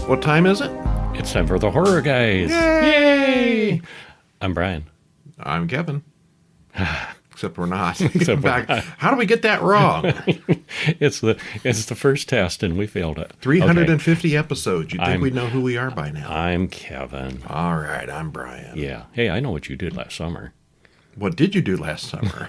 What time is it? It's time for the horror guys. Yay! I'm Brian. I'm Kevin. Except we're not. Except we're Back. not. How do we get that wrong? It's the first test, and we failed it. 350 episodes. You'd think I'm- we'd know who we are by now. I'm Kevin. All right, I'm Brian. Yeah. Hey, I know what you did last summer. What did you do last summer?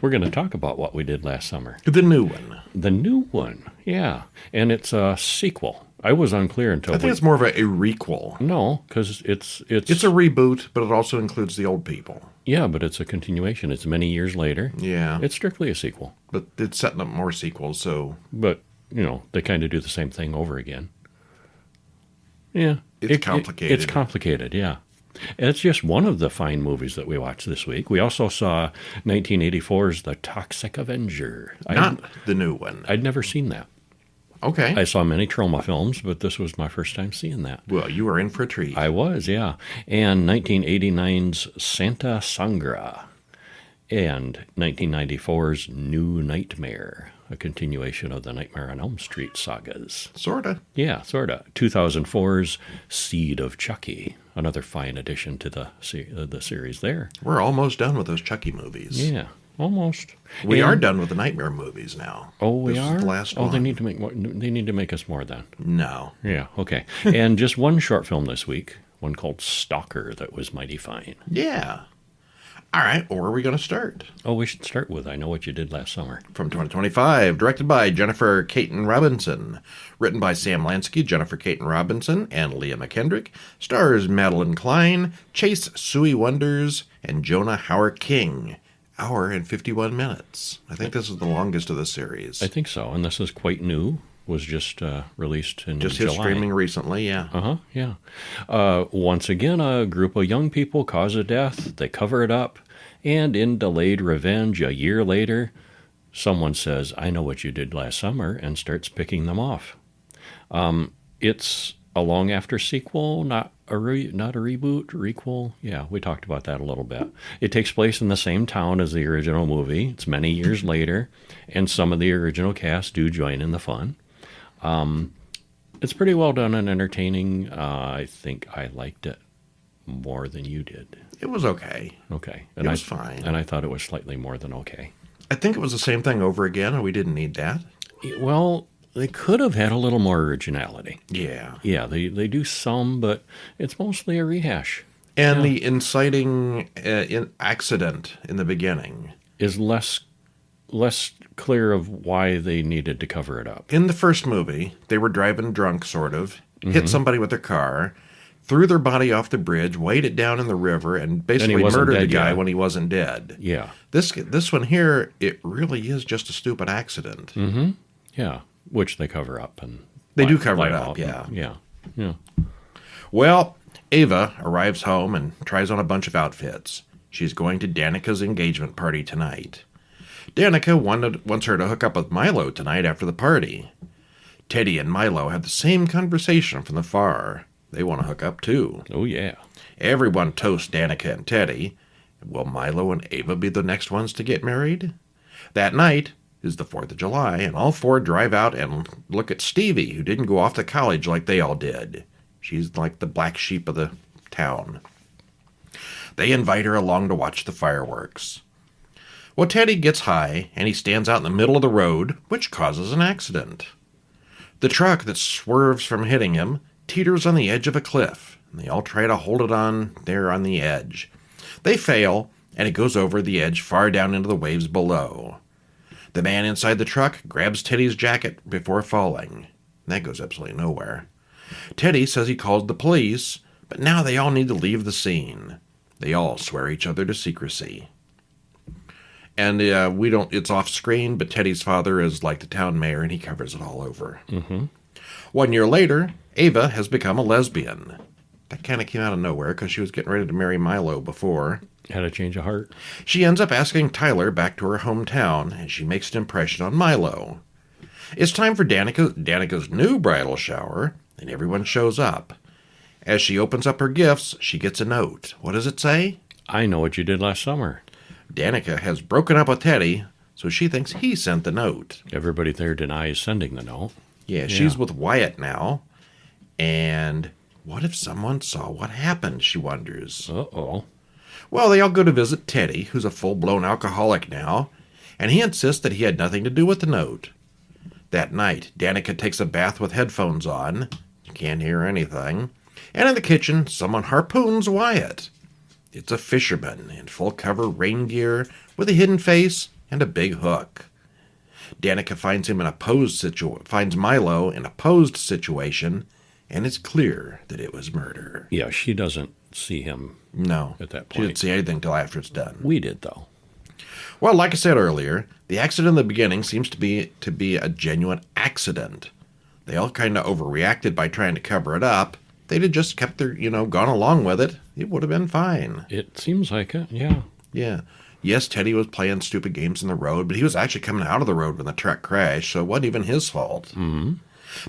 We're going to talk about what we did last summer. The new one. The new one. Yeah. And it's a sequel. I was unclear until I think it's more of a requel. No, because it's It's a reboot, but it also includes the old people. yeah, but it's a continuation. It's many years later. Yeah. It's strictly a sequel. But it's setting up more sequels, so But, they kind of do the same thing over again. Yeah. It's complicated. It's complicated, yeah. And it's just one of the fine movies that we watched this week. We also saw 1984's The Toxic Avenger. not the new one. I'd never seen that. Okay. I saw many trauma films, but this was my first time seeing that. Well, you were in for a treat. I was, yeah. And 1989's Santa Sangre. And 1994's New Nightmare, a continuation of the Nightmare on Elm Street sagas. Sorta. Yeah, sort of. 2004's Seed of Chucky, another fine addition to the series there. We're almost done with those Chucky movies. Yeah, almost. We And- are done with the Nightmare movies now. Oh, we This are. is the last oh, one. they need to make more. They need to make us more then. No. Yeah. Okay. And just one short film this week, one called Stalker, that was mighty fine. Yeah. All right, where are we going to start? Oh, we should start with I Know What You Did Last Summer. From 2025, directed by Jennifer Kayton Robinson. Written by Sam Lansky, Jennifer Kayton Robinson, and Leah McKendrick. Stars Madelyn, Cline, Chase Suey Wonders, and Jonah Hauer-King. Hour and 51 minutes. I think this is the longest of the series. I think so, and this is quite new. Was just released in Just July. his streaming recently, yeah. Yeah. Once again, a group of young people cause a death. They cover it up. And in delayed revenge, a year later, someone says, I know what you did last summer, and starts picking them off. It's a long after sequel, not a reboot, requel. Yeah, we talked about that a little bit. It takes place in the same town as the original movie. It's many years later, and some of the original cast do join in the fun. It's pretty well done and entertaining. I think I liked it more than you did. It was okay. Okay. It was fine. And I thought it was slightly more than okay. I think it was the same thing over again, and we didn't need that. Well, they could have had a little more originality. Yeah. Yeah, they do some, but it's mostly a rehash. And the inciting accident in the beginning. Is less clear of why they needed to cover it up. In the first movie, they were driving drunk, sort of, hit somebody with their car, threw their body off the bridge, weighed it down in the river, and basically wasn't murdered the dead guy yet. when he wasn't dead. Yeah. This one here, it really is just a stupid accident. Yeah. Which they cover up. And They do lie- cover lie it about. up, yeah. Yeah. Yeah. Well, Ava arrives home and tries on a bunch of outfits. She's going to Danica's engagement party tonight. Danica wants her to hook up with Milo tonight after the party. Teddy and Milo have the same conversation from the far. They want to hook up too. Oh, yeah. Everyone toasts Danica and Teddy. Will Milo and Ava be the next ones to get married? That night is the 4th of July, and all four drive out and look at Stevie, who didn't go off to college like they all did. She's like the black sheep of the town. They invite her along to watch the fireworks. Well, Teddy gets high, and he stands out in the middle of the road, which causes an accident. The truck that swerves from hitting him teeters on the edge of a cliff, and they all try to hold it on there on the edge. They fail, and it goes over the edge far down into the waves below. The man inside the truck grabs Teddy's jacket before falling. That goes absolutely nowhere. Teddy says he called the police, but now they all need to leave the scene. They all swear each other to secrecy. And it's off screen, but Teddy's father is like the town mayor, and he covers it all over. 1 year later, Ava has become a lesbian. That kind of came out of nowhere because she was getting ready to marry Milo before. Had a change of heart. She ends up asking Tyler back to her hometown, and she makes an impression on Milo. It's time for Danica's new bridal shower, and everyone shows up. As she opens up her gifts, she gets a note. What does it say? I know what you did last summer. Danica has broken up with Teddy, so she thinks he sent the note. Everybody there denies sending the note. Yeah, she's with Wyatt now. And what if someone saw what happened, she wonders. Uh-oh. Well, they all go to visit Teddy, who's a full-blown alcoholic now, and he insists that he had nothing to do with the note. That night, Danica takes a bath with headphones on. You can't hear anything. And in the kitchen, someone harpoons Wyatt. It's a fisherman in full-cover rain gear with a hidden face and a big hook. Danica finds Milo in a posed situation, and it's clear that it was murder. Yeah, she doesn't see him at that point. She didn't see anything until after it's done. We did, though. Well, like I said earlier, the accident in the beginning seems to be a genuine accident. They all kind of overreacted by trying to cover it up. They'd have just kept their, gone along with it. It would have been fine. It seems like it, yeah. Yeah. Yes, Teddy was playing stupid games in the road, but he was actually coming out of the road when the truck crashed, so it wasn't even his fault. Mm-hmm.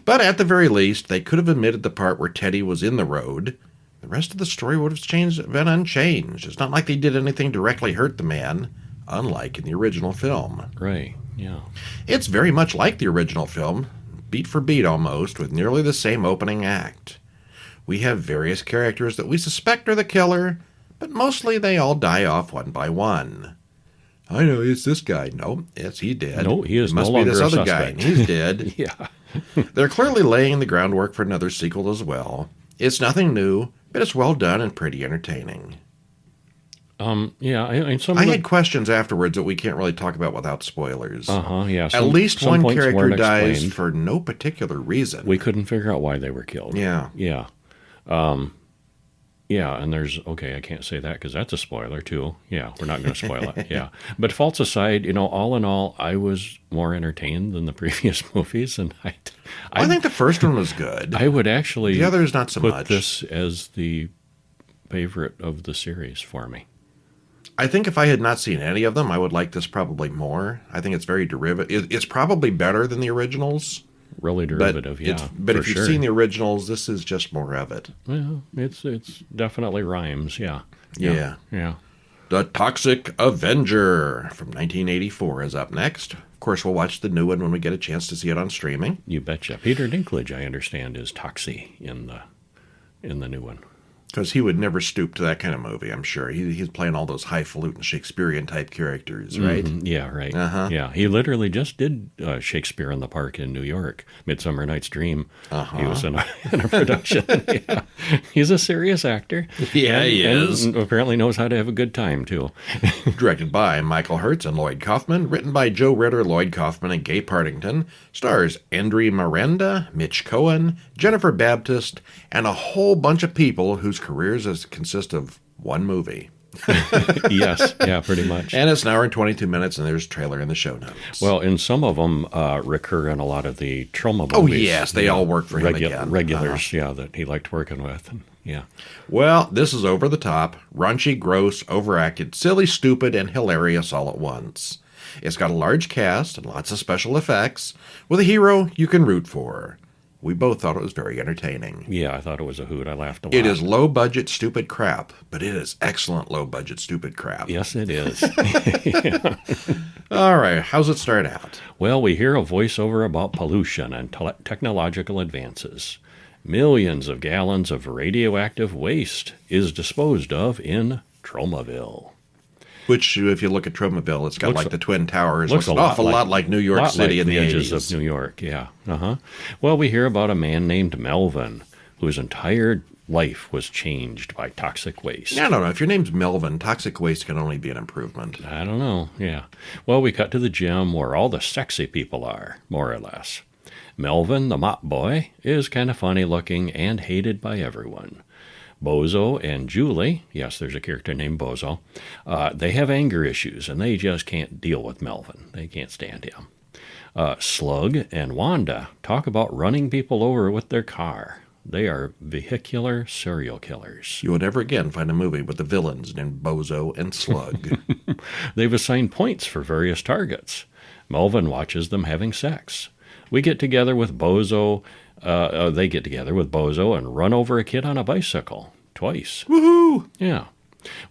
But at the very least, they could have omitted the part where Teddy was in the road. The rest of the story would have been unchanged. It's not like they did anything directly hurt the man, unlike in the original film. Right, yeah. It's very much like the original film, beat for beat almost, with nearly the same opening act. We have various characters that we suspect are the killer, but mostly they all die off one by one. I know, it's this guy. No, yes, he did. No, he is it must no longer be this a other suspect. guy, and he's dead. Yeah. They're clearly laying the groundwork for another sequel as well. It's nothing new, but it's well done and pretty entertaining. Yeah, I had questions afterwards that we can't really talk about without spoilers. Yeah. At least one points character weren't dies explained. for no particular reason. We couldn't figure out why they were killed. Yeah. Yeah. Yeah, and I can't say that because that's a spoiler too. Yeah, we're not going to spoil it. Yeah. But faults aside, all in all, I was more entertained than the previous movies. And I think the first one was good. I would actually the others not so put much. this as the favorite of the series for me. I think if I had not seen any of them, I would like this probably more. I think it's very derivative. It's probably better than the originals. Really derivative, yeah. But if you've seen the originals, this is just more of it. Well, it's definitely rhymes, yeah. Yeah. Yeah. The Toxic Avenger from 1984 is up next. Of course, we'll watch the new one when we get a chance to see it on streaming. You betcha. Peter Dinklage, I understand, is Toxie in the new one. Because he would never stoop to that kind of movie, I'm sure. He's playing all those highfalutin Shakespearean-type characters, right? Mm-hmm. Yeah, right. Uh-huh. Yeah, he literally just did Shakespeare in the Park in New York, Midsummer Night's Dream. Uh-huh. He was in a production. Yeah. He's a serious actor. Yeah, he is. And apparently knows how to have a good time, too. Directed by Michael Hertz and Lloyd Kaufman. Written by Joe Ritter, Lloyd Kaufman, and Gay Partington. Stars Andre Miranda, Mitch Cohen, Jennifer Baptist, and a whole bunch of people whose careers consist of one movie. Yes, yeah, pretty much. And it's an hour and 22 minutes, and there's a trailer in the show notes. Well, and some of them recur in a lot of the Troma movies. Oh, yes, they all work for him again. Regulars, yeah, that he liked working with. And, yeah. Well, this is over the top, raunchy, gross, overacted, silly, stupid, and hilarious all at once. It's got a large cast and lots of special effects, with a hero you can root for. We both thought it was very entertaining. Yeah, I thought it was a hoot. I laughed a lot. It is low-budget, stupid crap, but it is excellent low-budget, stupid crap. Yes, it is. Yeah. All right, how's it start out? Well, we hear a voiceover about pollution and technological advances. Millions of gallons of radioactive waste is disposed of in Tromaville. Which, if you look at Tromaville, it's got the Twin Towers. Looks an awful lot like New York City in the edges 80s. of New York, yeah. Well, we hear about a man named Melvin, whose entire life was changed by toxic waste. I don't know. If your name's Melvin, toxic waste can only be an improvement. I don't know, yeah. Well, we cut to the gym where all the sexy people are, more or less. Melvin, the mop boy, is kind of funny looking and hated by everyone. Bozo and Julie, yes, there's a character named Bozo, they have anger issues, and they just can't deal with Melvin. They can't stand him. Slug and Wanda talk about running people over with their car. They are vehicular serial killers. You will never again find a movie with the villains named Bozo and Slug. They've assigned points for various targets. Melvin watches them having sex. We get together with Bozo. They get together with Bozo and run over a kid on a bicycle. Twice. Woohoo! Yeah.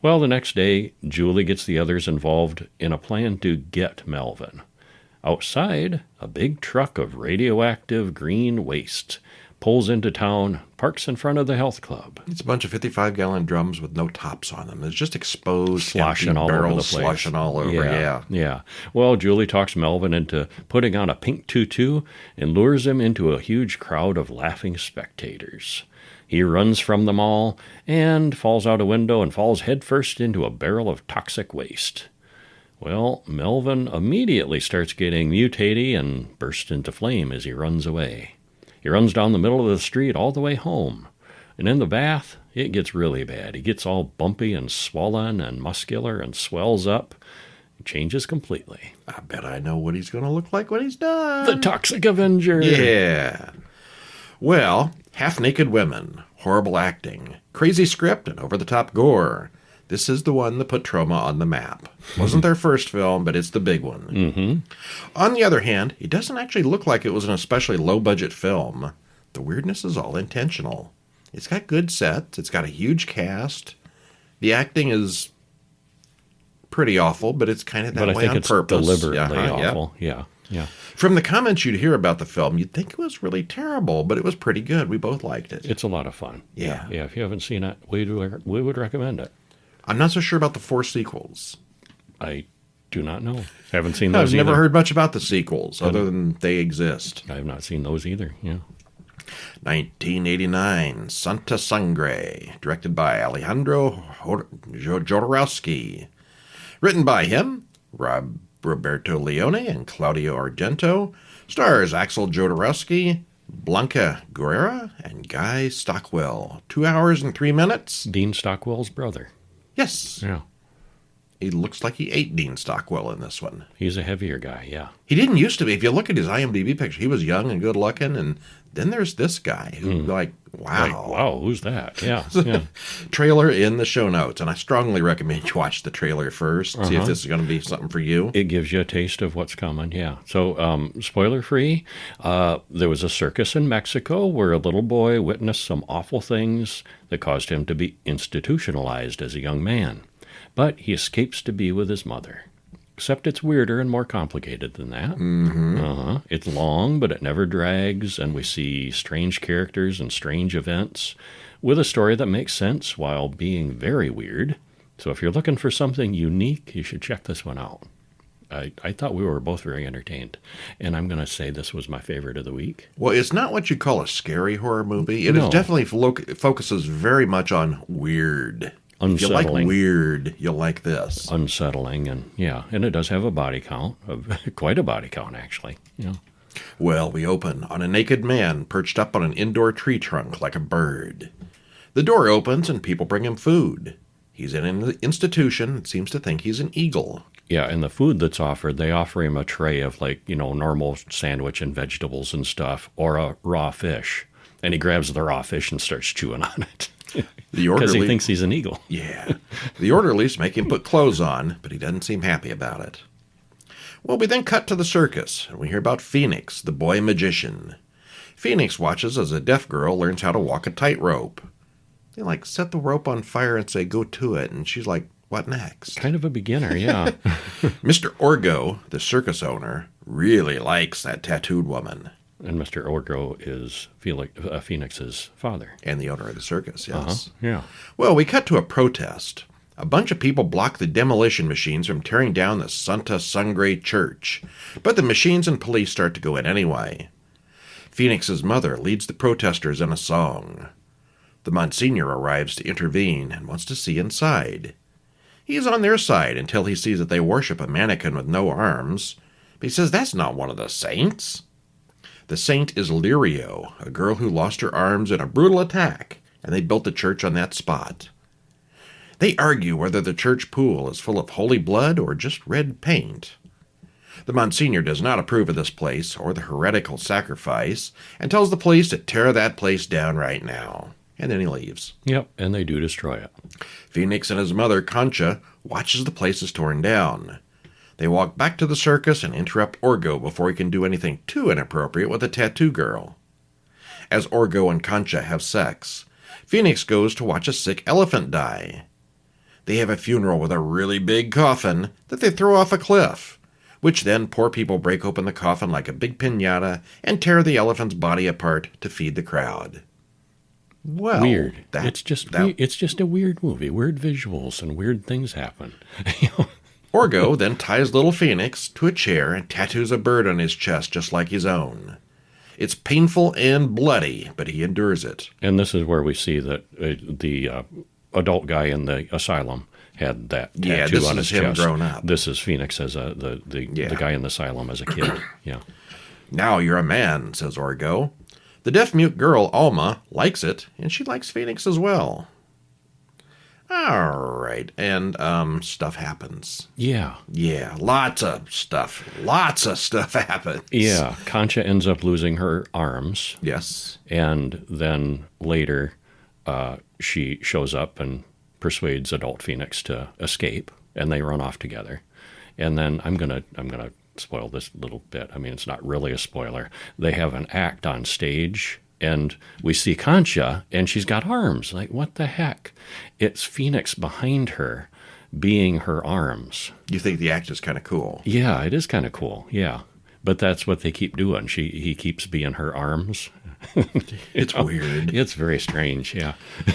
Well, the next day, Julie gets the others involved in a plan to get Melvin. Outside, a big truck of radioactive green waste pulls into town, parks in front of the health club. It's a bunch of 55-gallon drums with no tops on them. It's just exposed Sloshing empty all over the barrels place. sloshing all over, yeah. Yeah. Well, Julie talks Melvin into putting on a pink tutu and lures him into a huge crowd of laughing spectators. He runs from them all and falls out a window and falls headfirst into a barrel of toxic waste. Well, Melvin immediately starts getting mutaty and bursts into flame as he runs away. He runs down the middle of the street all the way home. And in the bath, it gets really bad. He gets all bumpy and swollen and muscular and swells up. He changes completely. I bet I know what he's going to look like when he's done. The Toxic Avenger. Yeah. Well, half-naked women, horrible acting, crazy script, and over-the-top gore. This is the one that put Trauma on the map. Wasn't their first film, but it's the big one. Mm-hmm. On the other hand, it doesn't actually look like it was an especially low-budget film. The weirdness is all intentional. It's got good sets. It's got a huge cast. The acting is pretty awful, but it's kind of that way on purpose. But I think it's deliberately awful. Yeah. From the comments you'd hear about the film, you'd think it was really terrible, but it was pretty good. We both liked it. It's a lot of fun. Yeah. If you haven't seen it, we would recommend it. I'm not so sure about the 4 sequels. I do not know. Haven't seen those I've either. never heard much about the sequels, other than they exist. I have not seen those either, yeah. 1989, Santa Sangre, directed by Alejandro Jodorowsky. Written by him, Roberto Leone and Claudio Argento. Stars Axel Jodorowsky, Blanca Guerrera, and Guy Stockwell. 2 hours and 3 minutes. Dean Stockwell's brother. Yes. Yeah. He looks like he ate Dean Stockwell in this one. He's a heavier guy, yeah. He didn't used to be. If you look at his IMDb picture, he was young and good looking, and then there's this guy who, wow. Like, wow, who's that? Yeah, yeah. Trailer in the show notes, and I strongly recommend you watch the trailer first, see if this is going to be something for you. It gives you a taste of what's coming, yeah. So, spoiler-free, there was a circus in Mexico where a little boy witnessed some awful things that caused him to be institutionalized as a young man. But he escapes to be with his mother. Except it's weirder and more complicated than that. Mm-hmm. It's long, but it never drags, and we see strange characters and strange events with a story that makes sense while being very weird. So if you're looking for something unique, you should check this one out. I thought we were both very entertained, and I'm going to say this was my favorite of the week. Well, it's not what you call a scary horror movie. It is definitely focuses very much on weird. Unsettling. If you like weird, you'll like this. Unsettling, and it does have a body count, quite a body count, actually. Yeah. Well, we open on a naked man perched up on an indoor tree trunk like a bird. The door opens and people bring him food. He's in an institution and seems to think he's an eagle. Yeah, and the food that's offered, they offer him a tray of normal sandwich and vegetables and stuff, or a raw fish. And he grabs the raw fish and starts chewing on it. Because he thinks he's an eagle. Yeah. The orderlies make him put clothes on, but he doesn't seem happy about it. Well, we then cut to the circus, and we hear about Phoenix, the boy magician. Phoenix watches as a deaf girl learns how to walk a tightrope. They, set the rope on fire and say, go to it, and she's like, what next? Kind of a beginner, yeah. Mr. Orgo, the circus owner, really likes that tattooed woman. And Mr. Orgo is Phoenix's father. And the owner of the circus, yes. Yeah. Well, we cut to a protest. A bunch of people block the demolition machines from tearing down the Santa Sangre church. But the machines and police start to go in anyway. Phoenix's mother leads the protesters in a song. The Monsignor arrives to intervene and wants to see inside. He is on their side until he sees that they worship a mannequin with no arms. But he says that's not one of the saints. The saint is Lirio, a girl who lost her arms in a brutal attack, and they built the church on that spot. They argue whether the church pool is full of holy blood or just red paint. The Monsignor does not approve of this place or the heretical sacrifice, and tells the police to tear that place down right now. And then he leaves. Yep, and they do destroy it. Phoenix and his mother, Concha, watches the place is torn down. They walk back to the circus and interrupt Orgo before he can do anything too inappropriate with the tattoo girl. As Orgo and Concha have sex, Phoenix goes to watch a sick elephant die. They have a funeral with a really big coffin that they throw off a cliff. which then poor people break open the coffin like a big piñata and tear the elephant's body apart to feed the crowd. Well, Weird. It's just a weird movie. Weird visuals and weird things happen. Orgo then ties little Phoenix to a chair and tattoos a bird on his chest just like his own. It's painful and bloody, but he endures it. And this is where we see that the adult guy in the asylum had that tattoo on his chest. This is him grown up. This is Phoenix as the guy in the asylum as a kid. Yeah. Now you're a man, says Orgo. The deaf-mute girl, Alma, likes it, and she likes Phoenix as well. All right, and stuff happens. Yeah. Yeah, lots of stuff. Lots of stuff happens. Yeah, Concha ends up losing her arms. Yes. And then later, she shows up and persuades adult Phoenix to escape, and they run off together. And then I'm gonna spoil this little bit. I mean, it's not really a spoiler. They have an act on stage, and we see Concha, and she's got arms. Like, what the heck? It's Phoenix behind her, being her arms. You think the act is kind of cool? Yeah, it is kind of cool. Yeah, but that's what they keep doing. He keeps being her arms. It's weird. It's very strange. Yeah.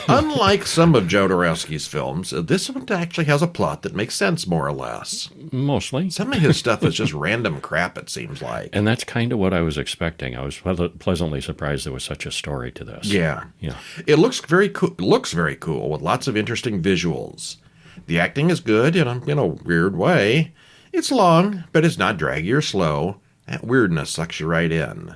Unlike some of Jodorowsky's films, this one actually has a plot that makes sense more or less. Mostly. Some of his stuff is just random crap, it seems like. And that's kind of what I was expecting. I was pleasantly surprised there was such a story to this. Yeah. Yeah. It looks very cool with lots of interesting visuals. The acting is good in a weird way. It's long, but it's not draggy or slow. That weirdness sucks you right in.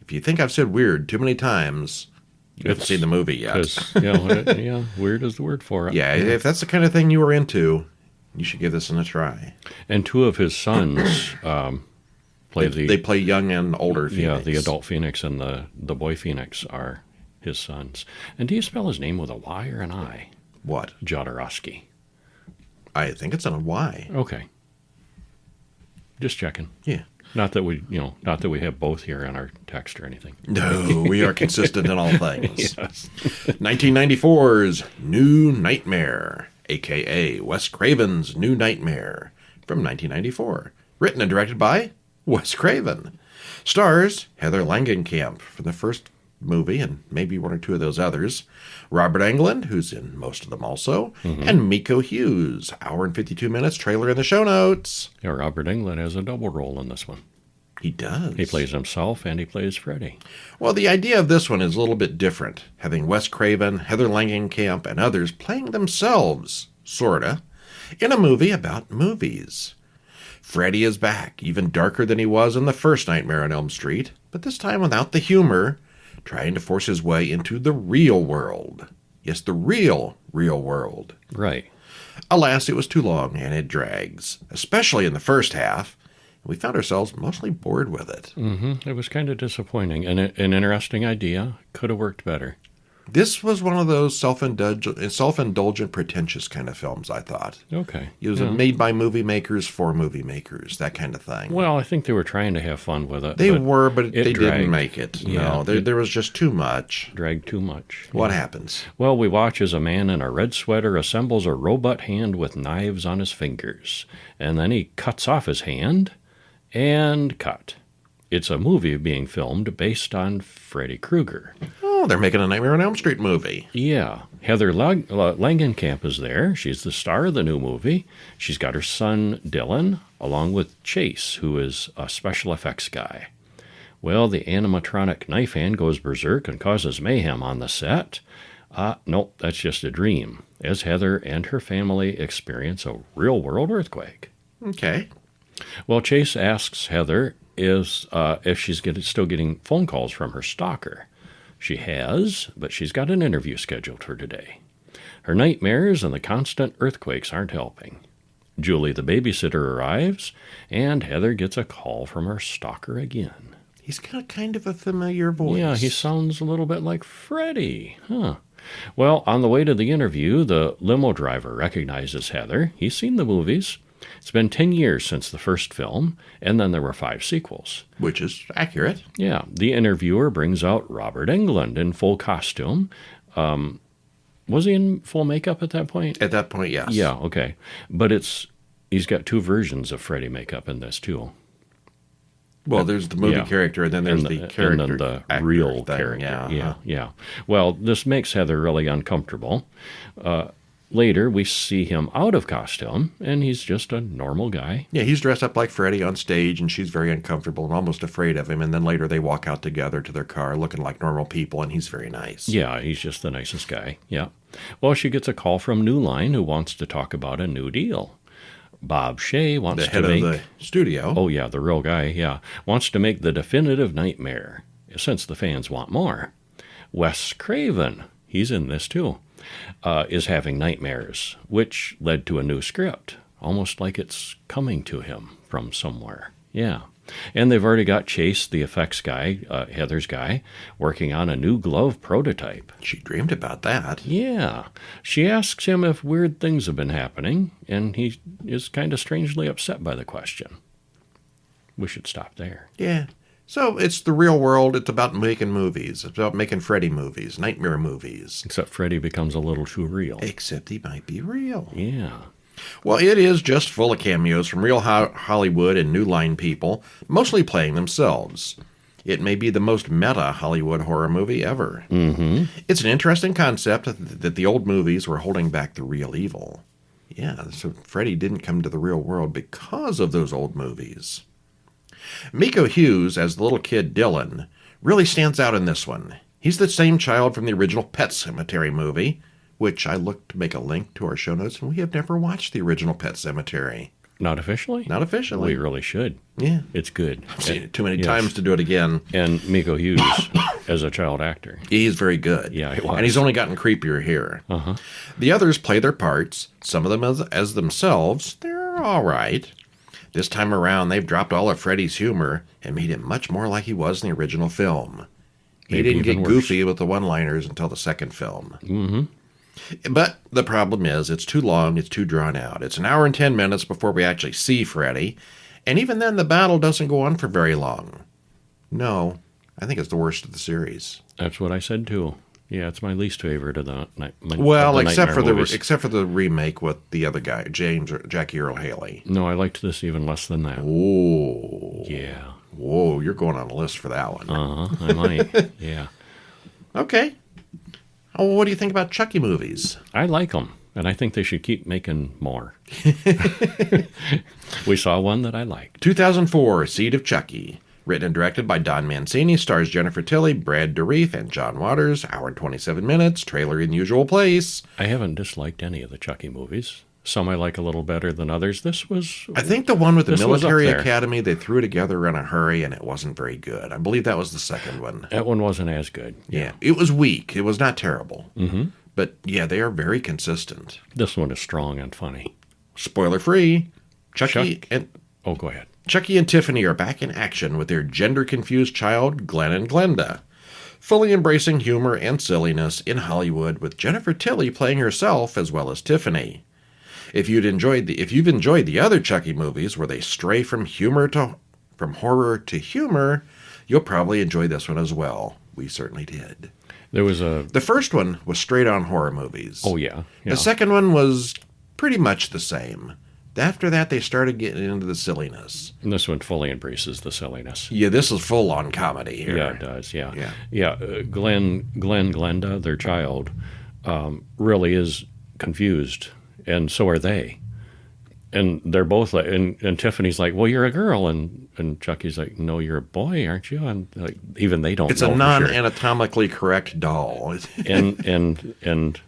If you think I've said weird too many times, you haven't seen the movie yet. Yeah, weird is the word for it. Yeah, if that's the kind of thing you were into, you should give this a try. And two of his sons They play young and older Phoenix. Yeah, the adult Phoenix and the boy Phoenix are his sons. And do you spell his name with a Y or an I? What? Jodorowsky. I think it's on a Y. Okay. Just checking. Yeah. Not that we have both here on our text or anything. No, we are consistent in all things. Yes. 1994's New Nightmare, a.k.a. Wes Craven's New Nightmare, from 1994. Written and directed by Wes Craven. Stars Heather Langenkamp from the first movie and maybe one or two of those others. Robert Englund, who's in most of them also, and Miko Hughes. Hour and 52 minutes, trailer in the show notes. Yeah, Robert Englund has a double role in this one. He does. He plays himself and he plays Freddy. Well, the idea of this one is a little bit different, having Wes Craven, Heather Langenkamp, and others playing themselves, sorta, in a movie about movies. Freddy is back, even darker than he was in the first Nightmare on Elm Street, but this time without the humor, trying to force his way into the real world. Yes, the real world. Right. Alas, it was too long, and it drags, especially in the first half. We found ourselves mostly bored with it. It was kind of disappointing, and an interesting idea. Could have worked better. This was one of those self-indulgent, pretentious kind of films, I thought. Okay. It was made by movie makers for movie makers, that kind of thing. Well, I think they were trying to have fun with it. They were, but they dragged. didn't make it. Yeah, No, there was just too much. Dragged too much. What happens? Well, we watch as a man in a red sweater assembles a robot hand with knives on his fingers. And then he cuts off his hand and cut. It's a movie being filmed based on Freddy Krueger. Oh, they're making a Nightmare on Elm Street movie. Yeah. Heather Langenkamp is there. She's the star of the new movie. She's got her son, Dylan, along with Chase, who is a special effects guy. Well, the animatronic knife hand goes berserk and causes mayhem on the set. Nope, that's just a dream, as Heather and her family experience a real-world earthquake. Okay. Well, Chase asks Heather if she's still getting phone calls from her stalker. She has, but she's got an interview scheduled for today. Her nightmares and the constant earthquakes aren't helping. Julie, the babysitter, arrives, and Heather gets a call from her stalker again. He's got kind of a familiar voice. Yeah, he sounds a little bit like Freddy. Huh. Well, on the way to the interview, the limo driver recognizes Heather. He's seen the movies. It's been 10 years since the first film, and then there were 5 sequels. Which is accurate. Yeah. The interviewer brings out Robert Englund in full costume. Was he in full makeup at that point? At that point, yes. Yeah, okay. But it's He's got two versions of Freddy makeup in this, too. Well, there's the movie Yeah. character, and then there's the character, and then the actor real thing. character. Yeah. Well, this makes Heather really uncomfortable. Later, we see him out of costume, and he's just a normal guy. Yeah, he's dressed up like Freddy on stage, and she's very uncomfortable and almost afraid of him. And then later they walk out together to their car looking like normal people, and he's very nice. Yeah, he's just the nicest guy. Yeah. Well, she gets a call from New Line, who wants to talk about a new deal. Bob Shea wants The head to make... of the studio. Oh, yeah, the real guy, yeah. Wants to make the definitive nightmare, since the fans want more. Wes Craven, he's in this too, is having nightmares, which led to a new script, almost like it's coming to him from somewhere. Yeah. And they've already got Chase, the effects guy, Heather's guy, working on a new glove prototype. She dreamed about that. Yeah. She asks him if weird things have been happening, and he is kind of strangely upset by the question. We should stop there. Yeah. So it's the real world. It's about making movies. It's about making Freddy movies, nightmare movies. Except Freddy becomes a little too real. Except he might be real. Yeah. Well, it is just full of cameos from real Hollywood and New Line people, mostly playing themselves. It may be the most meta Hollywood horror movie ever. Mm-hmm. It's an interesting concept that the old movies were holding back the real evil. Yeah, so Freddy didn't come to the real world because of those old movies. Miko Hughes, as the little kid Dylan, really stands out in this one. He's the same child from the original Pet Sematary movie, which I looked to make a link to our show notes, and we have never watched the original Pet Sematary. Not officially? Not officially. We really should. Yeah. It's good. I've seen it too many times to do it again. And Miko Hughes as a child actor. He's very good. Yeah, he was. And he's only gotten creepier here. Uh-huh. The others play their parts, some of them as themselves. They're all right. This time around, they've dropped all of Freddy's humor and made him much more like he was in the original film. He Maybe didn't get even worse. goofy with the one-liners until the second film. Mm-hmm. But the problem is, it's too long, it's too drawn out. It's an hour and 10 minutes before we actually see Freddy, and even then the battle doesn't go on for very long. No, I think it's the worst of the series. That's what I said, too. Yeah, it's my least favorite of the Well, of the except for nightmare the remake with the other guy, Jackie Earl Haley. No, I liked this even less than that. Oh. Yeah. Whoa, you're going on a list for that one. Uh-huh, I might. Yeah. Okay. Oh, what do you think about Chucky movies? I like them, and I think they should keep making more. We saw one that I liked. 2004, Seed of Chucky. Written and directed by Don Mancini, stars Jennifer Tilly, Brad Dourif, and John Waters. Hour and 27 minutes. Trailer in the usual place. I haven't disliked any of the Chucky movies. Some I like a little better than others. This was... I think the one with the This was up military there. academy, they threw together in a hurry, and it wasn't very good. I believe that was the second one. That one wasn't as good. Yeah. It was weak. It was not terrible. Mm-hmm. But, yeah, they are very consistent. This one is strong and funny. Spoiler-free. Chucky and... Oh, go ahead. Chucky and Tiffany are back in action with their gender-confused child, Glenn and Glenda, fully embracing humor and silliness in Hollywood, with Jennifer Tilly playing herself as well as Tiffany. If you've enjoyed the other Chucky movies where they stray from horror to humor, you'll probably enjoy this one as well. We certainly did. There was a... The first one was straight-on horror movies. Oh, yeah. The second one was pretty much the same. After that, they started getting into the silliness. And this one fully embraces the silliness. Yeah, this is full-on comedy here. Yeah, it does, yeah. Glenda, their child, really is confused, and so are they. And they're both like, and Tiffany's like, well, you're a girl, and Chucky's like, no, you're a boy, aren't you? And like, even they don't know. It's a for non-anatomically correct doll. sure. and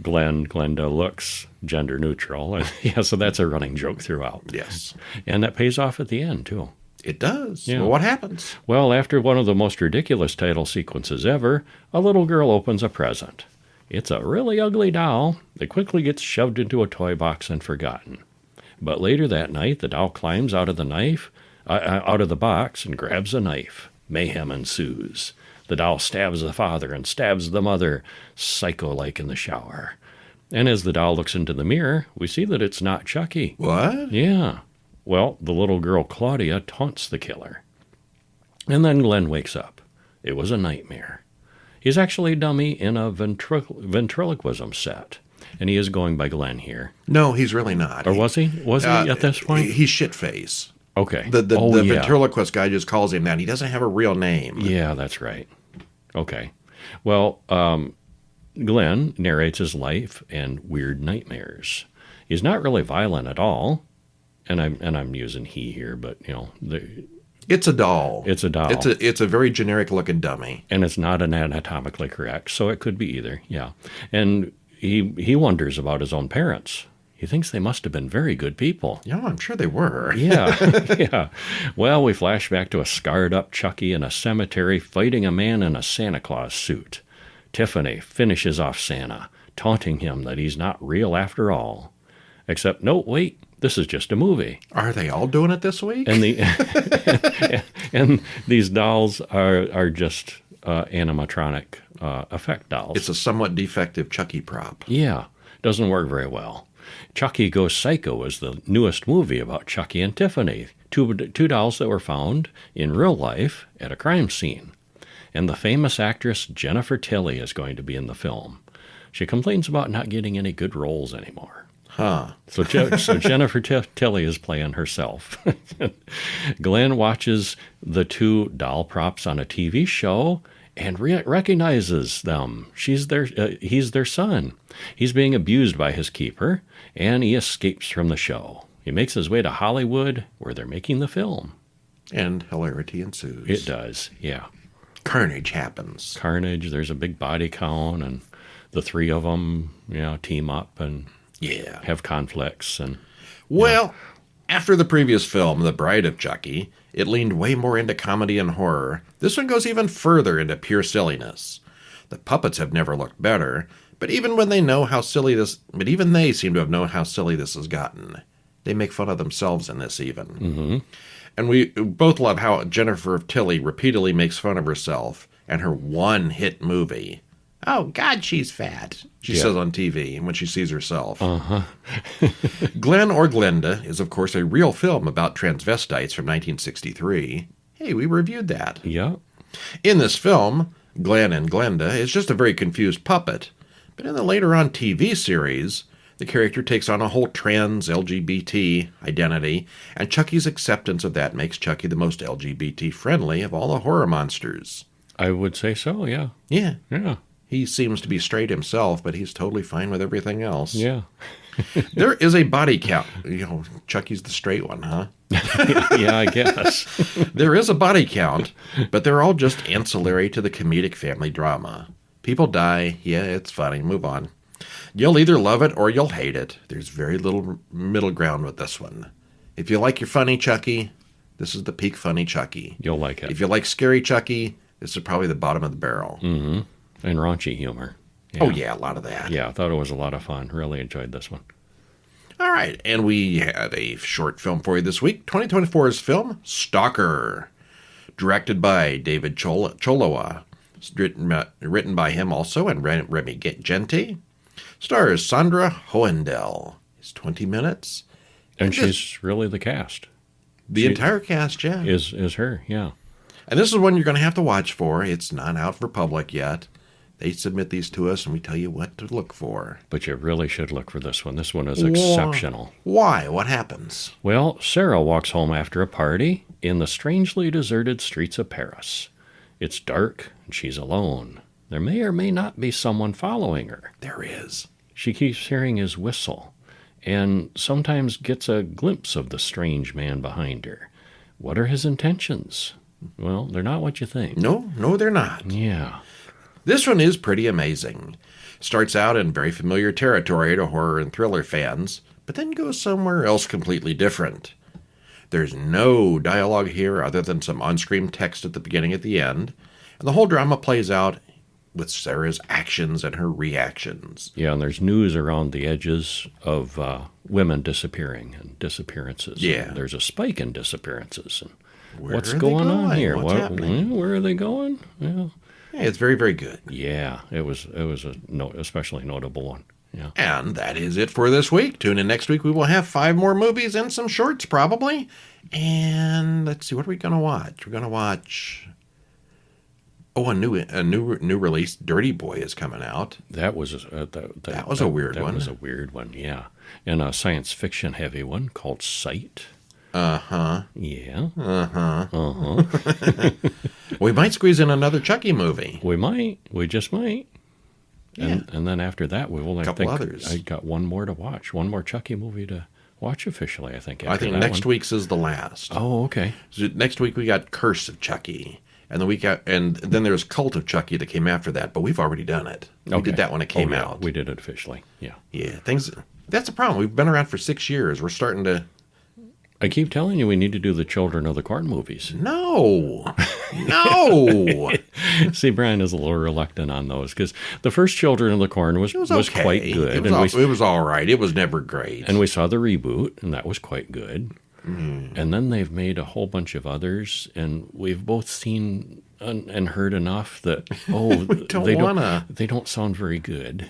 Glenda looks gender neutral. And, yeah, so that's a running joke throughout. Yes. And that pays off at the end, too. It does. Yeah. Well, what happens? Well, after one of the most ridiculous title sequences ever, a little girl opens a present. It's a really ugly doll that quickly gets shoved into a toy box and forgotten. But later that night, the doll climbs out of the box and grabs a knife. Mayhem ensues. The doll stabs the father and stabs the mother, psycho-like in the shower. And as the doll looks into the mirror, we see that it's not Chucky. What? Yeah. Well, the little girl Claudia taunts the killer. And then Glenn wakes up. It was a nightmare. He's actually a dummy in a ventriloquism set. And he is going by Glenn here. No, he's really not. Or was he? Was he at this point? He's Shitface. Okay. The ventriloquist guy just calls him that. He doesn't have a real name. Yeah, that's right. Okay. Well, Glenn narrates his life and weird nightmares. He's not really violent at all, and I'm using he here, but it's a doll. It's a doll. It's a very generic looking dummy, and it's not anatomically correct, so it could be either. Yeah, and he wonders about his own parents. He thinks they must have been very good people. Yeah, I'm sure they were. Yeah, yeah. Well, we flash back to a scarred-up Chucky in a cemetery fighting a man in a Santa Claus suit. Tiffany finishes off Santa, taunting him that he's not real after all. Except, no, wait, this is just a movie. Are they all doing it this week? And and these dolls are just animatronic effect dolls. It's a somewhat defective Chucky prop. Yeah, doesn't work very well. Chucky Goes Psycho is the newest movie about Chucky and Tiffany, two dolls that were found in real life at a crime scene. And the famous actress Jennifer Tilly is going to be in the film. She complains about not getting any good roles anymore. Huh. So Jennifer Tilly is playing herself. Glenn watches the two doll props on a TV show and recognizes them. He's their son. He's being abused by his keeper, and he escapes from the show. He makes his way to Hollywood, where they're making the film. And hilarity ensues. It does, yeah. Carnage happens. Carnage, there's a big body count, and the three of them, team up and have conflicts. And well, after the previous film, The Bride of Chucky, it leaned way more into comedy and horror. This one goes even further into pure silliness. The puppets have never looked better, but even they seem to have known how silly this has gotten. They make fun of themselves in this even. Mm-hmm. And we both love how Jennifer Tilly repeatedly makes fun of herself and her one-hit movie. Oh, God, she's fat, she says on TV when she sees herself. Uh-huh. Glenn or Glenda is, of course, a real film about transvestites from 1963. Hey, we reviewed that. Yeah. In this film, Glenn and Glenda is just a very confused puppet. But in the later on TV series, the character takes on a whole trans LGBT identity, and Chucky's acceptance of that makes Chucky the most LGBT-friendly of all the horror monsters. I would say so, yeah. Yeah. Yeah. He seems to be straight himself, but he's totally fine with everything else. Yeah. There is a body count. Chucky's the straight one, huh? Yeah, I guess. There is a body count, but they're all just ancillary to the comedic family drama. People die. Yeah, it's funny. Move on. You'll either love it or you'll hate it. There's very little middle ground with this one. If you like your funny Chucky, this is the peak funny Chucky. You'll like it. If you like scary Chucky, this is probably the bottom of the barrel. Mm-hmm. And raunchy humor. Yeah. Oh, yeah, a lot of that. Yeah, I thought it was a lot of fun. Really enjoyed this one. All right, and we had a short film for you this week. 2024's film, Stalker. Directed by David Cholowa. Written by him also, and Remy Gente. Stars Sandra Hohendel. It's 20 minutes. And she's really the cast. The entire cast, yeah. Is her, yeah. And this is one you're going to have to watch for. It's not out for public yet. They submit these to us, and we tell you what to look for. But you really should look for this one. This one is exceptional. Why? What happens? Well, Sarah walks home after a party in the strangely deserted streets of Paris. It's dark, and she's alone. There may or may not be someone following her. There is. She keeps hearing his whistle, and sometimes gets a glimpse of the strange man behind her. What are his intentions? Well, they're not what you think. No, they're not. Yeah. This one is pretty amazing. Starts out in very familiar territory to horror and thriller fans, but then goes somewhere else completely different. There's no dialogue here other than some on-screen text at the beginning and the end, and the whole drama plays out with Sarah's actions and her reactions. Yeah, and there's news around the edges of women disappearing and disappearances. Yeah. And there's a spike in disappearances. And What's going on here? What's happening? Where are they going? Yeah. Yeah, it's very, very good. Yeah, it was especially notable one. Yeah. And that is it for this week. Tune in next week. We will have 5 more movies and some shorts, probably. And let's see, what are we going to watch? We're going to watch Oh, a new release, Dirty Boy, is coming out. That was That was a weird one. That was a weird one, yeah. And a science fiction heavy one called Sight. Uh-huh. Yeah. Uh-huh. Uh-huh. We might squeeze in another Chucky movie. We might. We just might. Yeah. And then after that, we will. Couple others. I got one more to watch. One more Chucky movie to watch officially, I think. I think next week's is the last. Oh, okay. So next week we got Curse of Chucky. And then there's Cult of Chucky that came after that, but we've already done it. We did that when it came out. We did it officially. Yeah. Yeah. That's the problem. We've been around for 6 years. We're starting to. I keep telling you we need to do the Children of the Corn movies. No. See, Brian is a little reluctant on those because the first Children of the Corn was okay. quite good. It was all right. It was never great. And we saw the reboot, and that was quite good. And then they've made a whole bunch of others, and we've both seen and heard enough that, they don't sound very good.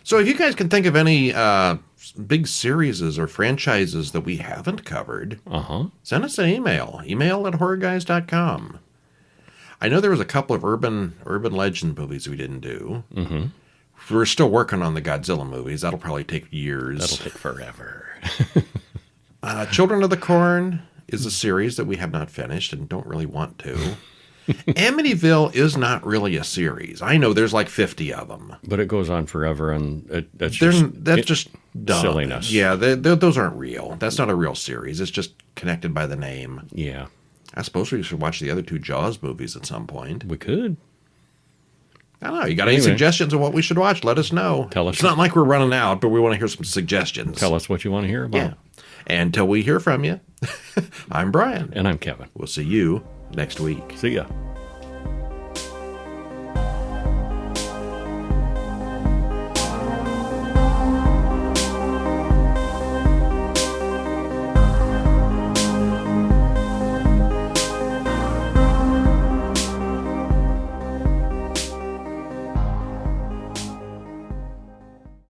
So if you guys can think of any big series or franchises that we haven't covered, send us an email at horrorguys.com. I know there was a couple of urban legend movies we didn't do. Mm-hmm. We're still working on the Godzilla movies. That'll probably take years. That'll take forever. Children of the Corn is a series that we have not finished and don't really want to. Amityville is not really a series. I know there's like 50 of them. But it goes on forever, and that's just dumb. Silliness. Yeah, those aren't real. That's not a real series. It's just connected by the name. Yeah. I suppose we should watch the other 2 Jaws movies at some point. We could. I don't know. You got any suggestions of what we should watch? Let us know. Tell us. It's not like we're running out, but we want to hear some suggestions. Tell us what you want to hear about. Yeah. Until we hear from you, I'm Brian. And I'm Kevin. We'll see you next week. See ya.